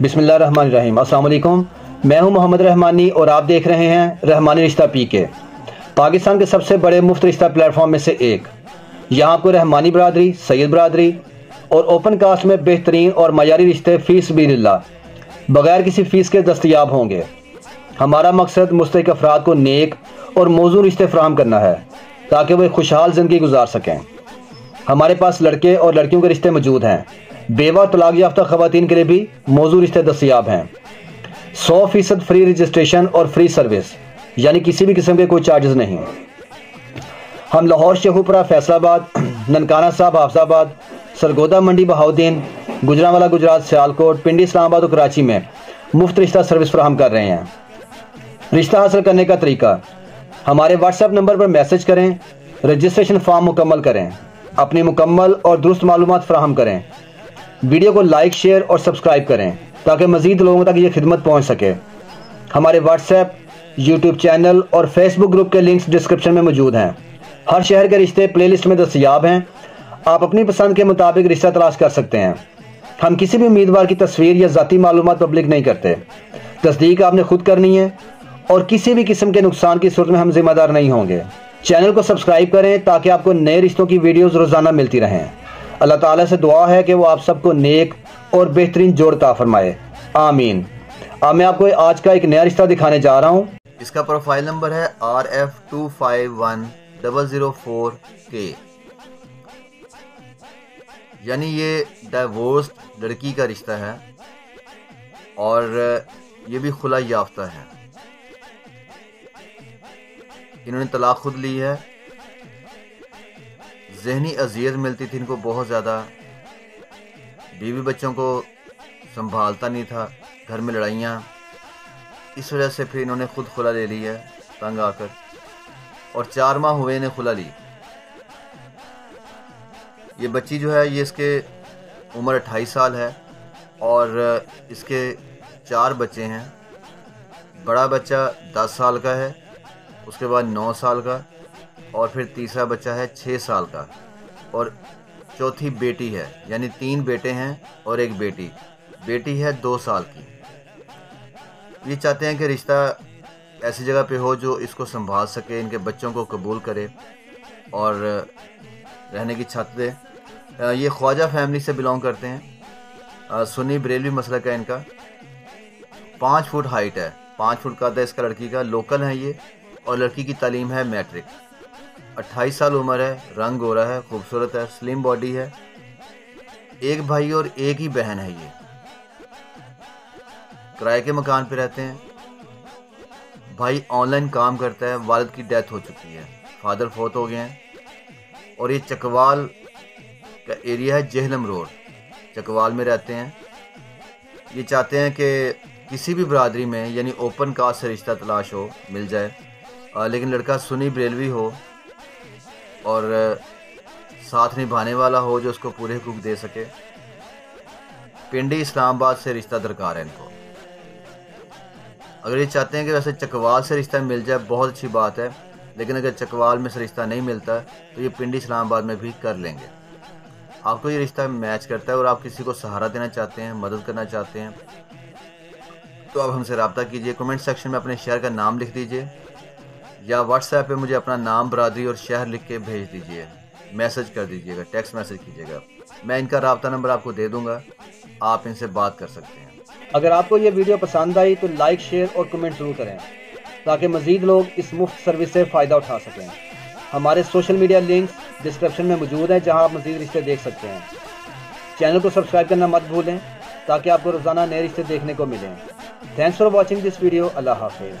बिस्मिल्लाहिर्रहमानिर्रहीम। अस्सलाम वालेकुम। मैं हूं मोहम्मद रहमानी और आप देख रहे हैं रहमानी रिश्ता पीके, पाकिस्तान के सबसे बड़े मुफ्त रिश्ता प्लेटफॉर्म में से एक। यहां आपको रहमानी बरादरी, सैयद बरादरी और ओपन कास्ट में बेहतरीन और मयारी रिश्ते फीस बिल्लाह बगैर किसी फ़ीस के दस्तयाब होंगे। हमारा मकसद मुस्तहिक अफराद को नेक और मौजूद रिश्ते फराहम करना है ताकि वो एक खुशहाल ज़िंदगी गुजार सकें। हमारे पास लड़के और लड़कियों के रिश्ते मौजूद हैं। बेवा और तलाक याफ्ता ख़वातीन के लिए भी मौजूद रिश्ते दस्तयाब हैं। 100% फ्री रजिस्ट्रेशन और फ्री सर्विस, यानी किसी भी किस्म के कोई चार्जेस नहीं। हम लाहौर, शेखुपुरा, फैसलाबाद, ननकाना साहब, हाफजाबाद, सरगोदा मंडी, बहाउद्दीन, गुजरांवाला गुजरात, सियालकोट, पिंडी, इस्लामाबाद और कराची में मुफ्त रिश्ता सर्विस फराहम कर रहे हैं। रिश्ता हासिल करने का तरीका: हमारे व्हाट्सएप नंबर पर मैसेज करें, रजिस्ट्रेशन फॉर्म मुकम्मल करें, अपनी मुकम्मल और दुरुस्त मालूमात फराहम करें, वीडियो को लाइक, शेयर और सब्सक्राइब करें ताकि मज़ीद लोगों तक ये खिदमत पहुंच सके। हमारे व्हाट्सएप, यूट्यूब चैनल और फेसबुक ग्रुप के लिंक्स डिस्क्रिप्शन में मौजूद हैं। हर शहर के रिश्ते प्लेलिस्ट में दस्तयाब हैं। आप अपनी पसंद के मुताबिक रिश्ता तलाश कर सकते हैं। हम किसी भी उम्मीदवार की तस्वीर या ज़ाती मालूमात पब्लिक नहीं करते। तस्दीक आपने खुद करनी है और किसी भी किस्म के नुकसान की सूरत में हम जिम्मेदार नहीं होंगे। चैनल को सब्सक्राइब करें ताकि आपको नए रिश्तों की वीडियोज़ रोज़ाना मिलती रहें। अल्लाह ताला से दुआ है कि वो आप सबको नेक और बेहतरीन जोड़ अता फरमाए, आमीन। अब मैं आपको आज का एक नया रिश्ता दिखाने जा रहा हूँ। इसका प्रोफाइल नंबर है RF251004K, यानी ये डाइवोर्स्ड लड़की का रिश्ता है और ये भी खुला याफ्ता है। इन्होंने तलाक खुद ली है। ज़हनी अजियत मिलती थी इनको बहुत ज़्यादा। बीवी बच्चों को संभालता नहीं था, घर में लड़ाइयाँ, इस वजह से फिर इन्होंने खुद खुला ले ली है तंग आकर, और 4 माह हुए इन्हें खुला ली। ये बच्ची जो है ये इसके उम्र 28 साल है और इसके 4 बच्चे हैं। बड़ा बच्चा 10 साल का है, उसके बाद 9 साल का, और फिर तीसरा बच्चा है 6 साल का, और चौथी बेटी है, यानी 3 बेटे हैं और एक बेटी। बेटी है 2 साल की। ये चाहते हैं कि रिश्ता ऐसी जगह पे हो जो इसको संभाल सके, इनके बच्चों को कबूल करे और रहने की छत दे। ये ख्वाजा फैमिली से बिलोंग करते हैं। सुन्नी बरेलवी मसलक है इनका। 5 फुट हाइट है, 5 फुट का इसका लड़की का। लोकल है ये, और लड़की की तालीम है मैट्रिक। 28 साल उम्र है, रंग गोरा है, खूबसूरत है, स्लिम बॉडी है। एक भाई और एक ही बहन है। ये किराए के मकान पे रहते हैं। भाई ऑनलाइन काम करता है। वालिद की डेथ हो चुकी है, फादर फौत हो गए हैं। और ये चकवाल का एरिया है, जेहलम रोड, चकवाल में रहते हैं। ये चाहते हैं कि किसी भी बरादरी में, यानी ओपन कास्ट से रिश्ता तलाश हो, मिल जाए, लेकिन लड़का सुन्नी बरेलवी हो और साथ निभाने वाला हो जो उसको पूरे हुकूक दे सके। पिंडी, इस्लामाबाद से रिश्ता दरकार है इनको। अगर ये चाहते हैं कि वैसे चकवाल से रिश्ता मिल जाए, बहुत अच्छी बात है, लेकिन अगर चकवाल में से रिश्ता नहीं मिलता तो ये पिंडी, इस्लामाबाद में भी कर लेंगे। आपको ये रिश्ता मैच करता है और आप किसी को सहारा देना चाहते हैं, मदद करना चाहते हैं, तो आप हमसे रब्ता कीजिए। कमेंट सेक्शन में अपने शहर का नाम लिख दीजिए या व्हाट्सएप पे मुझे अपना नाम, बरादरी और शहर लिख के भेज दीजिए। मैसेज कर दीजिएगा, टेक्स्ट मैसेज कीजिएगा। मैं इनका रब्ता नंबर आपको दे दूंगा, आप इनसे बात कर सकते हैं। अगर आपको ये वीडियो पसंद आई तो लाइक, शेयर और कमेंट ज़रूर करें ताकि मज़ीद लोग इस मुफ्त सर्विस से फ़ायदा उठा सकें। हमारे सोशल मीडिया लिंक्स डिस्क्रिप्शन में मौजूद हैं जहां आप मज़ीद रिश्ते देख सकते हैं। चैनल को सब्सक्राइब करना मत भूलें ताकि आपको रोज़ाना नए रिश्ते देखने को मिलें। Thanks for watching this video. अल्लाह हाफिज़।